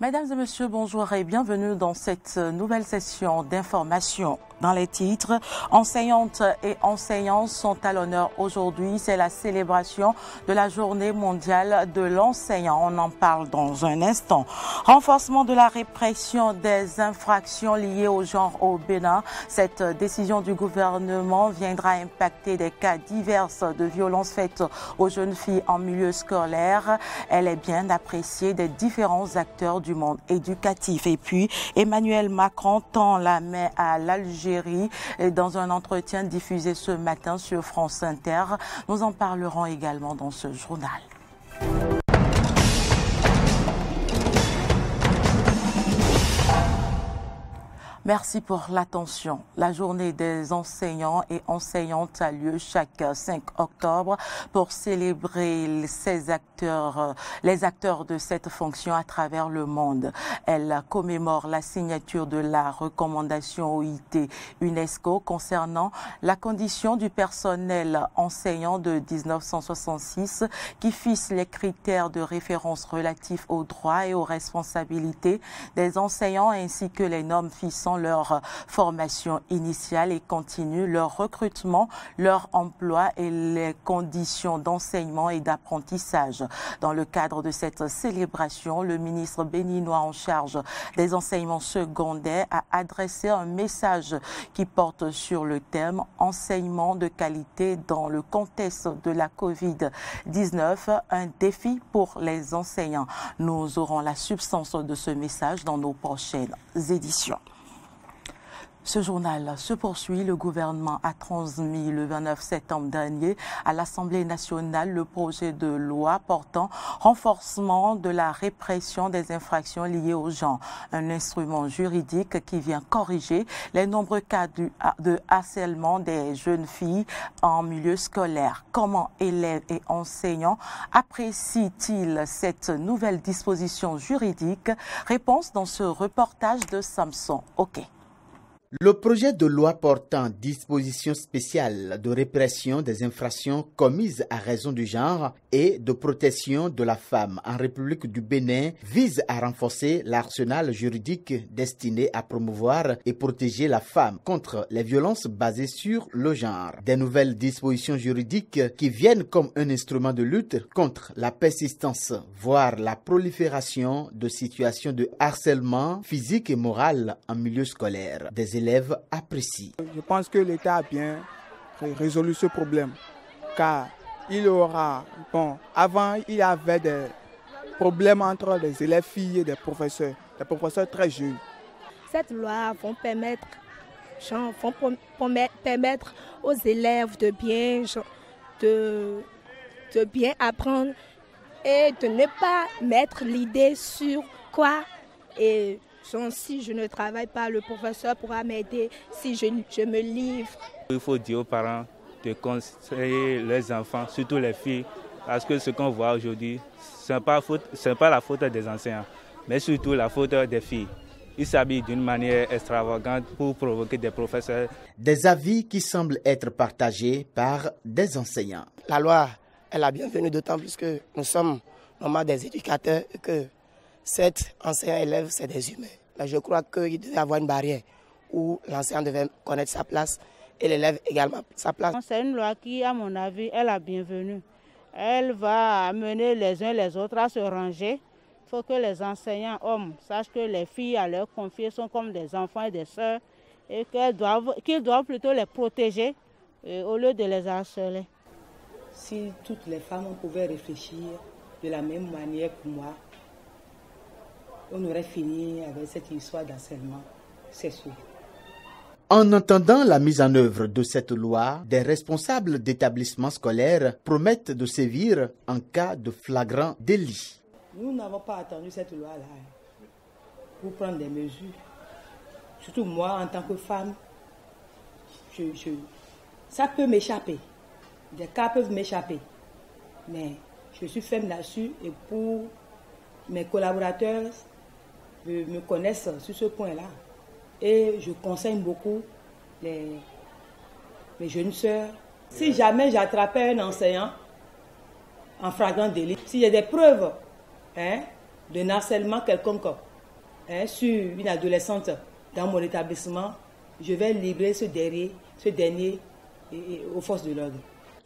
Mesdames et messieurs, bonjour et bienvenue dans cette nouvelle session d'information. Dans les titres, enseignantes et enseignants sont à l'honneur aujourd'hui. C'est la célébration de la journée mondiale de l'enseignant. On en parle dans un instant. Renforcement de la répression des infractions liées au genre au Bénin. Cette décision du gouvernement viendra impacter des cas divers de violences faites aux jeunes filles en milieu scolaire. Elle est bien appréciée des différents acteurs du monde éducatif. Et puis, Emmanuel Macron tend la main à l'Algérie dans un entretien diffusé ce matin sur France Inter. Nous en parlerons également dans ce journal. Merci pour l'attention. La journée des enseignants et enseignantes a lieu chaque 5 octobre pour célébrer les acteurs de cette fonction à travers le monde. Elle commémore la signature de la recommandation OIT UNESCO concernant la condition du personnel enseignant de 1966 qui fixe les critères de référence relatifs aux droits et aux responsabilités des enseignants ainsi que les normes fixant leur formation initiale et continue, leur recrutement, leur emploi et les conditions d'enseignement et d'apprentissage. Dans le cadre de cette célébration, le ministre béninois en charge des enseignements secondaires a adressé un message qui porte sur le thème « Enseignement de qualité dans le contexte de la Covid-19, un défi pour les enseignants ». Nous aurons la substance de ce message dans nos prochaines éditions. Ce journal se poursuit. Le gouvernement a transmis le 29 septembre dernier à l'Assemblée nationale le projet de loi portant renforcement de la répression des infractions liées au genre. Un instrument juridique qui vient corriger les nombreux cas de harcèlement des jeunes filles en milieu scolaire. Comment élèves et enseignants apprécient-ils cette nouvelle disposition juridique? Réponse dans ce reportage de Samson. OK. Le projet de loi portant dispositions spéciales de répression des infractions commises à raison du genre et de protection de la femme en République du Bénin vise à renforcer l'arsenal juridique destiné à promouvoir et protéger la femme contre les violences basées sur le genre. Des nouvelles dispositions juridiques qui viennent comme un instrument de lutte contre la persistance, voire la prolifération de situations de harcèlement physique et moral en milieu scolaire. Des élèves apprécient. Je pense que l'État a bien résolu ce problème, car il aura, avant il y avait des problèmes entre les élèves filles et des professeurs très jeunes. Cette loi va permettre aux élèves de bien apprendre et de ne pas mettre l'idée sur quoi et si je ne travaille pas, le professeur pourra m'aider si je me livre. Il faut dire aux parents de conseiller leurs enfants, surtout les filles, parce que ce qu'on voit aujourd'hui, ce n'est pas la faute des enseignants, mais surtout la faute des filles. Ils s'habillent d'une manière extravagante pour provoquer des professeurs. Des avis qui semblent être partagés par des enseignants. La loi est la bienvenue, d'autant plus que nous sommes normalement des éducateurs et que 7 enseignants-élèves, c'est des humains. Mais je crois qu'il devait y avoir une barrière où l'enseignant devait connaître sa place et l'élève également sa place. C'est une loi qui, à mon avis, est la bienvenue. Elle va amener les uns les autres à se ranger. Il faut que les enseignants hommes sachent que les filles à leur confier sont comme des enfants et des sœurs et qu'ils doivent plutôt les protéger au lieu de les harceler. Si toutes les femmes pouvaient réfléchir de la même manière que moi, on aurait fini avec cette histoire d'harcèlement, c'est sûr. En attendant la mise en œuvre de cette loi, des responsables d'établissements scolaires promettent de sévir en cas de flagrant délit. Nous n'avons pas attendu cette loi-là pour prendre des mesures. Surtout moi, en tant que femme, ça peut m'échapper. Des cas peuvent m'échapper. Mais je suis ferme là-dessus et pour mes collaborateurs me connaissent sur ce point-là. Et je conseille beaucoup mes jeunes sœurs. Si jamais j'attrapais un enseignant en flagrant délit, s'il y a des preuves de harcèlement quelconque, sur une adolescente dans mon établissement, je vais livrer ce dernier aux forces de l'ordre.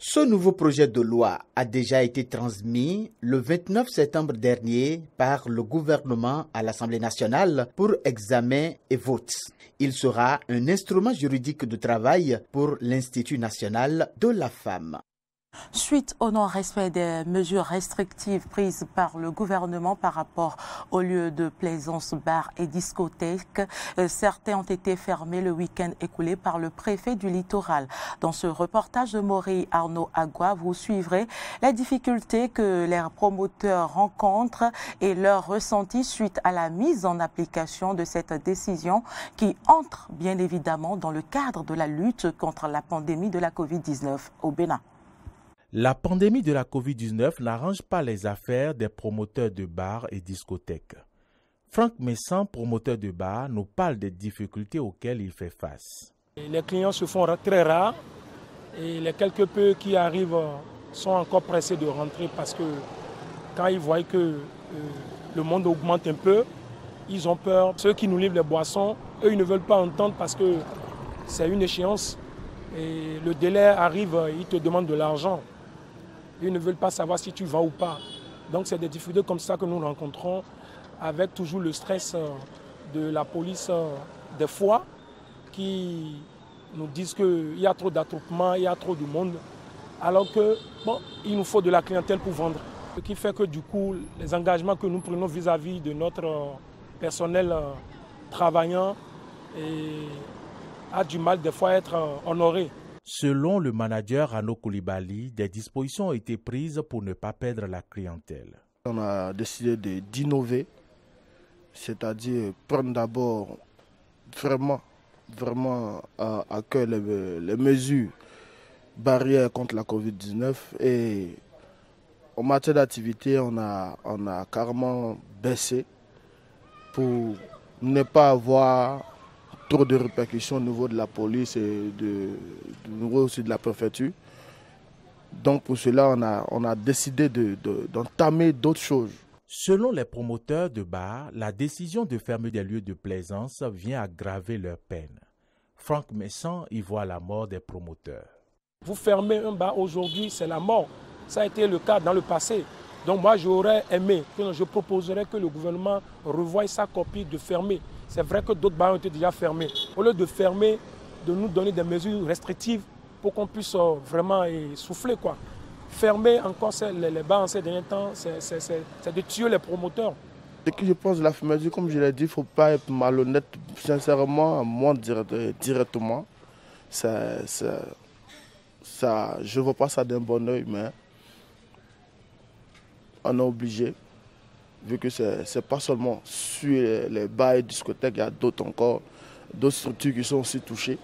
Ce nouveau projet de loi a déjà été transmis le 29 septembre dernier par le gouvernement à l'Assemblée nationale pour examen et vote. Il sera un instrument juridique de travail pour l'Institut national de la femme. Suite au non-respect des mesures restrictives prises par le gouvernement par rapport aux lieux de plaisance, bars et discothèques, certains ont été fermés le week-end écoulé par le préfet du littoral. Dans ce reportage de Maury Arnaud Agua, vous suivrez les difficultés que les promoteurs rencontrent et leurs ressentis suite à la mise en application de cette décision qui entre bien évidemment dans le cadre de la lutte contre la pandémie de la Covid-19 au Bénin. La pandémie de la Covid-19 n'arrange pas les affaires des promoteurs de bars et discothèques. Franck Messan, promoteur de bars, nous parle des difficultés auxquelles il fait face. Les clients se font très rares et les quelques peu qui arrivent sont encore pressés de rentrer parce que quand ils voient que le monde augmente un peu, ils ont peur. Ceux qui nous livrent les boissons, eux, ils ne veulent pas entendre parce que c'est une échéance et le délai arrive, ils te demandent de l'argent. Ils ne veulent pas savoir si tu vas ou pas. Donc c'est des difficultés comme ça que nous rencontrons avec toujours le stress de la police des fois qui nous disent qu'il y a trop d'attroupements, il y a trop de monde. Alors que il nous faut de la clientèle pour vendre. Ce qui fait que du coup, les engagements que nous prenons vis-à-vis de notre personnel travaillant a du mal des fois à être honoré. Selon le manager Arnaud Koulibaly, des dispositions ont été prises pour ne pas perdre la clientèle. On a décidé d'innover, c'est-à-dire prendre d'abord vraiment à cœur les mesures barrières contre la Covid-19 et en matière d'activité, on a carrément baissé pour ne pas avoir trop de répercussions au niveau de la police et au niveau aussi de la préfecture. Donc pour cela, on a décidé d'entamer d'autres choses. Selon les promoteurs de bars, la décision de fermer des lieux de plaisance vient aggraver leur peine. Franck Messan y voit la mort des promoteurs. Vous fermez un bar aujourd'hui, c'est la mort. Ça a été le cas dans le passé. Donc moi, j'aurais aimé, je proposerais que le gouvernement revoie sa copie de fermer. C'est vrai que d'autres bars ont été déjà fermés. Au lieu de fermer, de nous donner des mesures restrictives pour qu'on puisse vraiment souffler, quoi. Fermer encore les bars en ces derniers temps, c'est de tuer les promoteurs. Ce que je pense de la fermeture, comme je l'ai dit, il ne faut pas être malhonnête. Sincèrement, moi directement, je ne vois pas ça d'un bon oeil, mais on est obligé. Vu que ce n'est pas seulement sur les bars et discothèques, il y a d'autres encore, d'autres structures qui sont aussi touchées.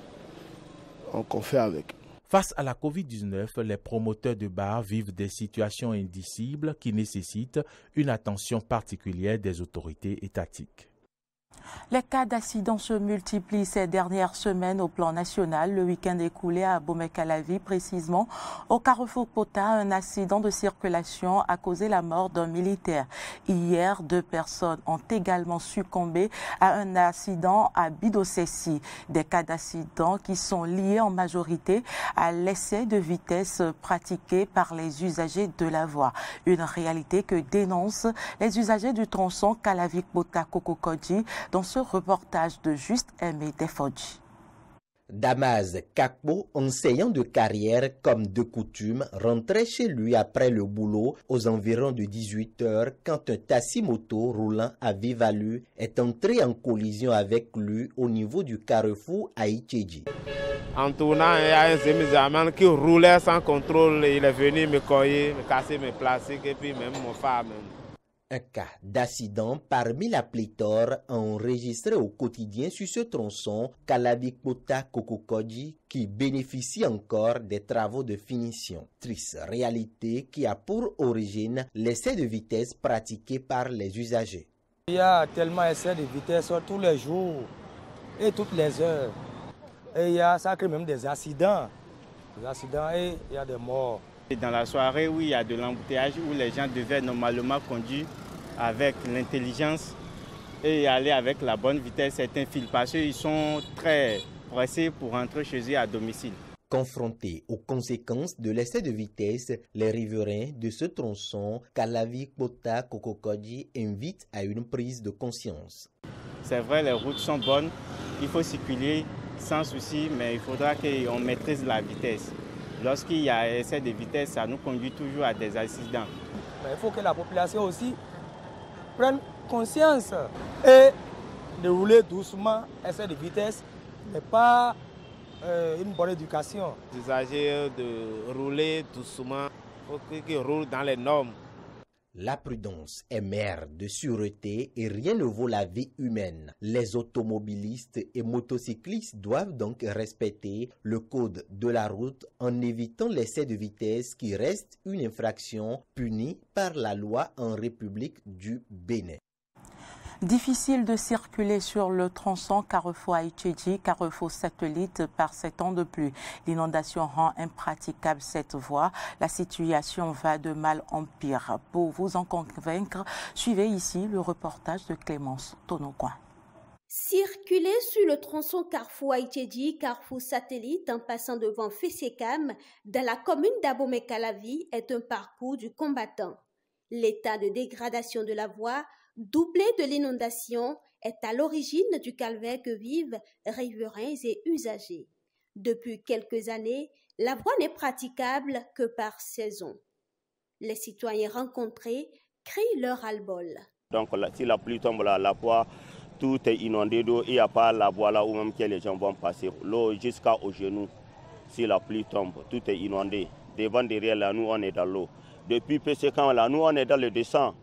Donc on fait avec. Face à la Covid-19, les promoteurs de bars vivent des situations indicibles qui nécessitent une attention particulière des autorités étatiques. Les cas d'accidents se multiplient ces dernières semaines au plan national. Le week-end écoulé à Bomey-Calavi, précisément au carrefour Pota, un accident de circulation a causé la mort d'un militaire. Hier, 2 personnes ont également succombé à un accident à Bidosessi. Des cas d'accidents qui sont liés en majorité à l'excès de vitesse pratiqué par les usagers de la voie. Une réalité que dénoncent les usagers du tronçon Calavi-Pota-Kokokodji dans ce reportage de Juste Aimé Defodji. Damas Kakpo, enseignant de carrière comme de coutume, rentrait chez lui après le boulot aux environs de 18 h quand un taxi-moto roulant à vive allure est entré en collision avec lui au niveau du carrefour à Itchédji. En tournant, il y a un semi-zaman qui roulait sans contrôle. Il est venu me coller, me casser mes plastiques et puis même mon phare. Un cas d'accident parmi la pléthore enregistré au quotidien sur ce tronçon Calavi-Pota-Kokokodji qui bénéficie encore des travaux de finition. Triste réalité qui a pour origine l'excès de vitesse pratiqué par les usagers. Il y a tellement d'excès de vitesse tous les jours et toutes les heures. Et ça crée même des accidents. Et il y a des morts. Dans la soirée où il y a de l'embouteillage, où les gens devaient normalement conduire avec l'intelligence, et aller avec la bonne vitesse certains fils parce qu'ils sont très pressés pour rentrer chez eux à domicile. Confrontés aux conséquences de l'excès de vitesse, les riverains de ce tronçon Kalavi-Kpota-Kokokodji invitent à une prise de conscience. C'est vrai, les routes sont bonnes, il faut circuler sans souci, mais il faudra qu'on maîtrise la vitesse. Lorsqu'il y a excès de vitesse, ça nous conduit toujours à des accidents. Il faut que la population aussi prenne conscience et de rouler doucement, excès de vitesse, mais pas une bonne éducation. Il s'agit de rouler doucement, il faut qu'ils roulent dans les normes. La prudence est mère de sûreté et rien ne vaut la vie humaine. Les automobilistes et motocyclistes doivent donc respecter le code de la route en évitant l'excès de vitesse qui reste une infraction punie par la loi en République du Bénin. Difficile de circuler sur le tronçon Carrefour-Aïtchédji, Carrefour-Satellite par ces temps de pluie. L'inondation rend impraticable cette voie. La situation va de mal en pire. Pour vous en convaincre, suivez ici le reportage de Clémence Tonocoin. Circuler sur le tronçon Carrefour-Aïtchédji, Carrefour-Satellite en passant devant Fessekam, dans la commune d'Abomey-Calavi, est un parcours du combattant. L'état de dégradation de la voie, doublé de l'inondation, est à l'origine du calvaire que vivent riverains et usagers. Depuis quelques années, la voie n'est praticable que par saison. Les citoyens rencontrés crient leur ras-le-bol. Donc si la pluie tombe là, la voie, tout est inondé d'eau. Il n'y a pas la voie là où même que les gens vont passer. L'eau jusqu'aux genoux. Si la pluie tombe, tout est inondé. Devant, derrière là, nous on est dans l'eau. Depuis Pessekam là, nous on est dans le descent.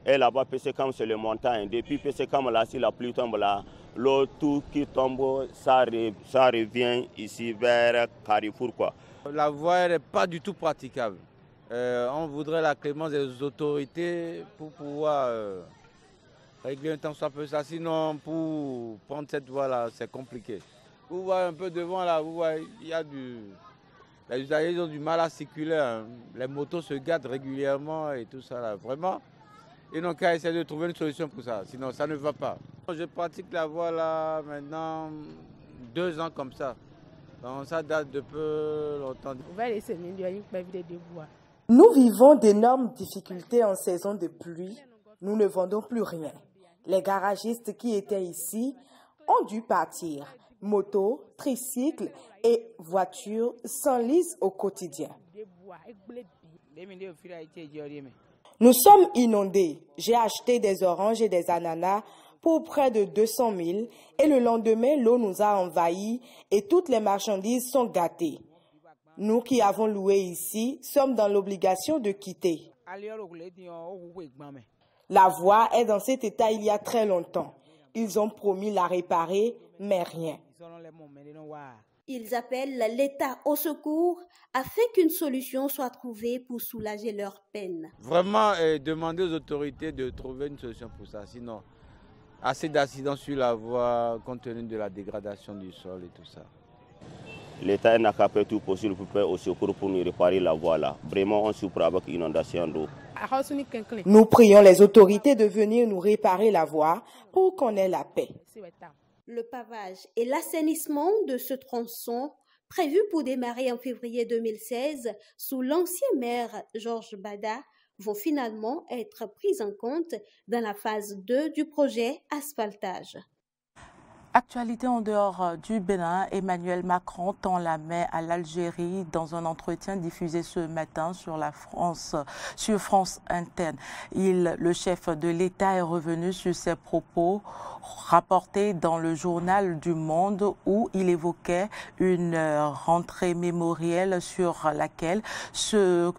Et là-bas, Pessekam, c'est le montagne. Depuis Pessekam, là, si la pluie tombe là, l'eau, tout qui tombe, ça revient ici vers Carrefour, quoi. La voie n'est pas du tout praticable. On voudrait la clémence des autorités pour pouvoir régler un temps soit peu ça. Sinon, pour prendre cette voie-là, c'est compliqué. Vous voyez un peu devant, là, vous voyez, il y a les usagers ont du mal à circuler. Hein. Les motos se gâtent régulièrement et tout ça, là. Vraiment. Ils n'ont qu'à essayer de trouver une solution pour ça, sinon ça ne va pas. Je pratique la voie là maintenant 2 ans comme ça. Donc ça date de peu longtemps. Nous vivons d'énormes difficultés en saison de pluie. Nous ne vendons plus rien. Les garagistes qui étaient ici ont dû partir. Motos, tricycles et voitures s'enlisent au quotidien. Nous sommes inondés. J'ai acheté des oranges et des ananas pour près de 200 000 et le lendemain, l'eau nous a envahis et toutes les marchandises sont gâtées. Nous qui avons loué ici sommes dans l'obligation de quitter. La voie est dans cet état il y a très longtemps. Ils ont promis la réparer, mais rien. Ils appellent l'État au secours afin qu'une solution soit trouvée pour soulager leur peine. Vraiment, demander aux autorités de trouver une solution pour ça. Sinon, assez d'accidents sur la voie compte tenu de la dégradation du sol et tout ça. L'État n'a qu'à faire tout possible pour faire au secours pour nous réparer la voie là. Vraiment, on souffre avec inondation d'eau. Nous prions les autorités de venir nous réparer la voie pour qu'on ait la paix. Le pavage et l'assainissement de ce tronçon, prévu pour démarrer en février 2016 sous l'ancien maire Georges Bada, vont finalement être pris en compte dans la phase 2 du projet asphaltage. Actualité en dehors du Bénin, Emmanuel Macron tend la main à l'Algérie dans un entretien diffusé ce matin sur France Inter. Le chef de l'État est revenu sur ses propos rapportés dans le journal du Monde où il évoquait une rentrée mémorielle sur laquelle se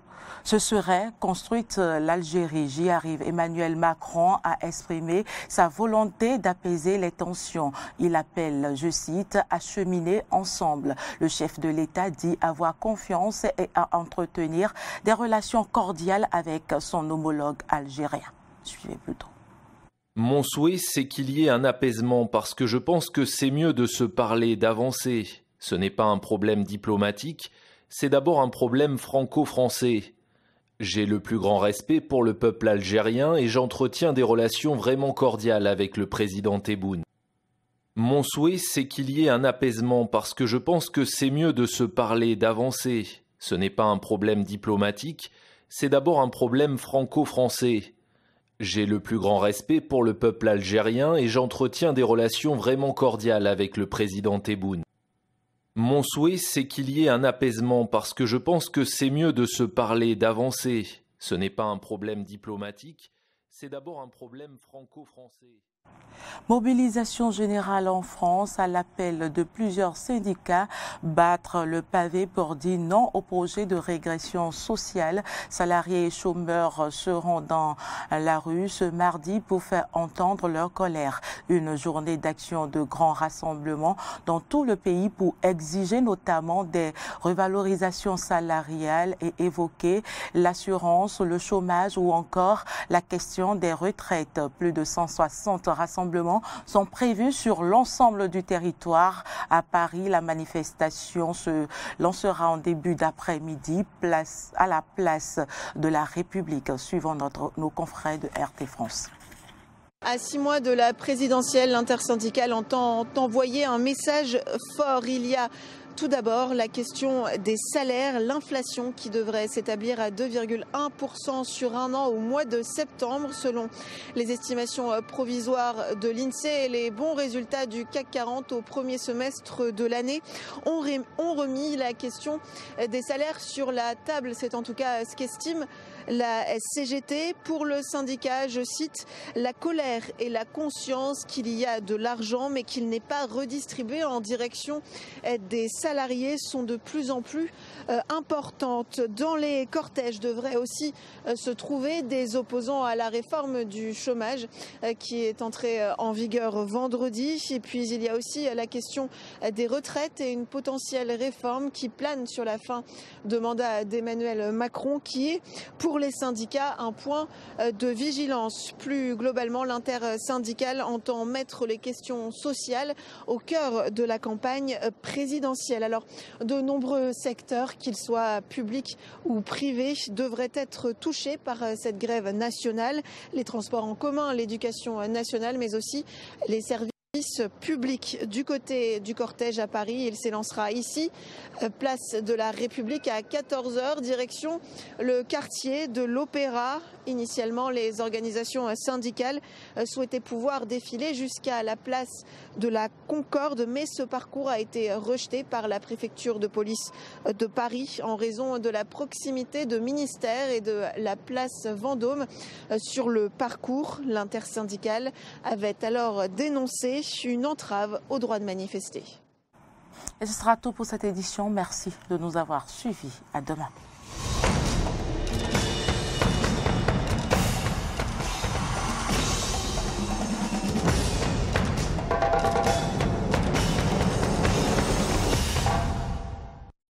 serait construite l'Algérie. J'y arrive. Emmanuel Macron a exprimé sa volonté d'apaiser les tensions. Il appelle, je cite, à cheminer ensemble. Le chef de l'État dit avoir confiance et à entretenir des relations cordiales avec son homologue algérien. Suivez plutôt. Mon souhait, c'est qu'il y ait un apaisement parce que je pense que c'est mieux de se parler, d'avancer. Ce n'est pas un problème diplomatique, c'est d'abord un problème franco-français. J'ai le plus grand respect pour le peuple algérien et j'entretiens des relations vraiment cordiales avec le président Tebboune. Mon souhait, c'est qu'il y ait un apaisement parce que je pense que c'est mieux de se parler, d'avancer. Ce n'est pas un problème diplomatique, c'est d'abord un problème franco-français. J'ai le plus grand respect pour le peuple algérien et j'entretiens des relations vraiment cordiales avec le président Tebboune. Mon souhait, c'est qu'il y ait un apaisement parce que je pense que c'est mieux de se parler, d'avancer. Ce n'est pas un problème diplomatique, c'est d'abord un problème franco-français. Mobilisation générale en France à l'appel de plusieurs syndicats, battre le pavé pour dire non au projet de régression sociale. Salariés et chômeurs seront dans la rue ce mardi pour faire entendre leur colère. Une journée d'action de grand rassemblement dans tout le pays pour exiger notamment des revalorisations salariales et évoquer l'assurance, le chômage ou encore la question des retraites. Plus de 160 rassemblements sont prévus sur l'ensemble du territoire. À Paris, la manifestation se lancera en début d'après-midi à la place de la République, suivant nos confrères de RT France. À 6 mois de la présidentielle, l'intersyndicale entend envoyer un message fort. Il y a tout d'abord la question des salaires, l'inflation qui devrait s'établir à 2,1% sur un an au mois de septembre selon les estimations provisoires de l'INSEE. Et les bons résultats du CAC 40 au premier semestre de l'année ont remis la question des salaires sur la table. C'est en tout cas ce qu'estime la CGT. Pour le syndicat, je cite, la colère et la conscience qu'il y a de l'argent mais qu'il n'est pas redistribué en direction des salariés sont de plus en plus importantes. Dans les cortèges devraient aussi se trouver des opposants à la réforme du chômage qui est entrée en vigueur vendredi. Et puis il y a aussi la question des retraites et une potentielle réforme qui plane sur la fin de mandat d'Emmanuel Macron qui est pour les syndicats un point de vigilance. Plus globalement, l'intersyndicale entend mettre les questions sociales au cœur de la campagne présidentielle. Alors, de nombreux secteurs, qu'ils soient publics ou privés, devraient être touchés par cette grève nationale. Les transports en commun, l'éducation nationale, mais aussi les services public. Du côté du cortège à Paris, il s'élancera ici, place de la République à 14h, direction le quartier de l'Opéra. Initialement, les organisations syndicales souhaitaient pouvoir défiler jusqu'à la place de la Concorde, mais ce parcours a été rejeté par la préfecture de police de Paris en raison de la proximité de ministères et de la place Vendôme sur le parcours. L'intersyndicale avait alors dénoncé une entrave au droit de manifester. Et ce sera tout pour cette édition. Merci de nous avoir suivis. À demain.